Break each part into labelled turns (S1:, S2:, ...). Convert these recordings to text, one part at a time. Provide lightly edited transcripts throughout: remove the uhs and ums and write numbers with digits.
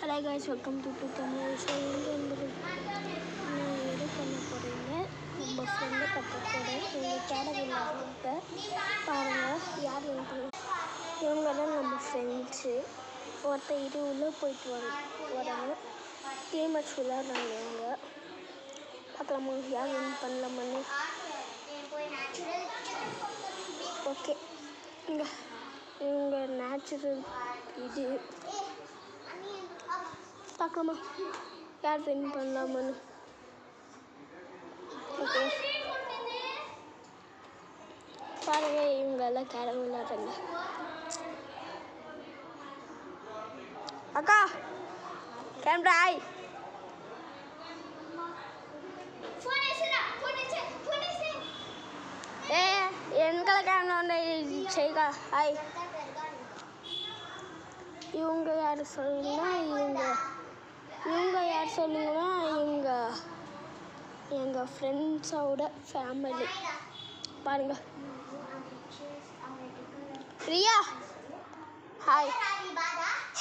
S1: Hello guys, welcome to Tamil. So இங்கே வந்து நான் எது பண்ண போகிறீங்க, நம்ம ஃப்ரெண்டு கற்றுக்கூட எங்கள் கேடவில் இப்போ பாருங்கள் யார் வின் பண்ண. இவங்க தான் நம்ம ஃப்ரெண்ட்ஸு. ஒருத்தர் இது உள்ளே போயிட்டு வரணும். டீம் மேட்ச் விளையாடுறாங்க. இவங்க பார்க்கலாமா யார் வின் பண்ணலாமான்னு. ஓகே, இங்கே இவங்க நேச்சுரல் இது பார்க்கலாமா யார் வின் பண்ணலாமான்னு. ஓகே பாருங்க, இவங்க எல்லாம் கேரம் விளையாடுறாங்க. அக்கா கேமரா ஆய் వెనకాల కెమెరా ఉన్నాయి చేయగా హాయ్. இவங்க யார் சொல்லுங்கன்னா இவங்க யார் சொல்லுங்கன்னா எங்கள் ஃப்ரெண்ட்ஸோட ஃபேமிலி. பாருங்க ரியா ஹாய்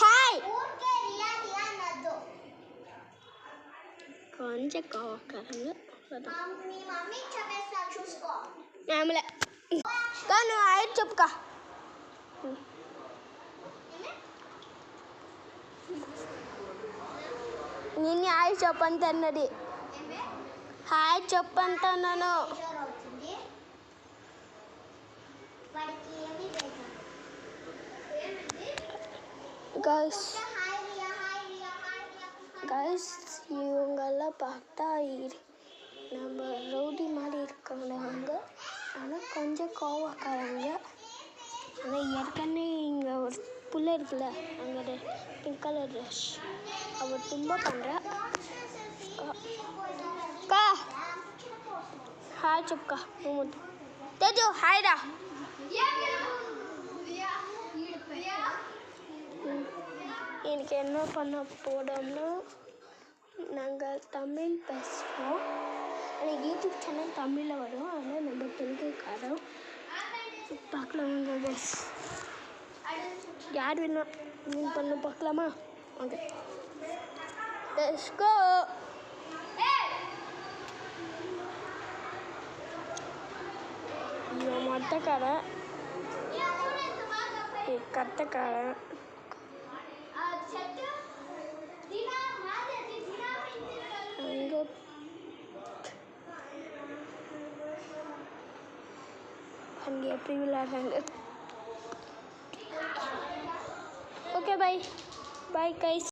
S1: ஹாய். கொஞ்சம் கோவக்காரங்க ఆమెలే కానీ ఆయన చెప్పుకా నిన్ను హాయ్ చెప్పంతన్నది. హాయ్ చెప్పంటున్నాను. கைஸ் இவங்கெல்லாம் பார்த்தா நம்ம ரவுடி மாதிரி இருக்காங்க அவங்க. ஆனால் கொஞ்சம் கோவக்காரங்க. ஆனால் ஏற்கனவே இங்கே ஒரு புள்ள இருக்குல்ல, அங்கே பிங்க் கலர் ட்ரெஸ் அவள் தும்ப பண்ணுறா. கா ஹாய் చెప్పుக்கா தேஜு ஹாய்டா. எனக்கு என்ன பண்ண போடோம்னா, நாங்கள் தமிழ் பேசுவோம். ஆனால் யூடியூப் சேனல் தமிழில் வரும். ஆனால் நம்ம தெலுங்குக்காரோம். பார்க்கலாமா கைஸ், யார் வின் பண்ண பார்க்கலாமா. Okay let's go. இவன் மொட்டைக்காரன், கட்டைக்காரன். அங்கே அங்கே எப்படி விளையாடுறாங்க. Okay bye guys.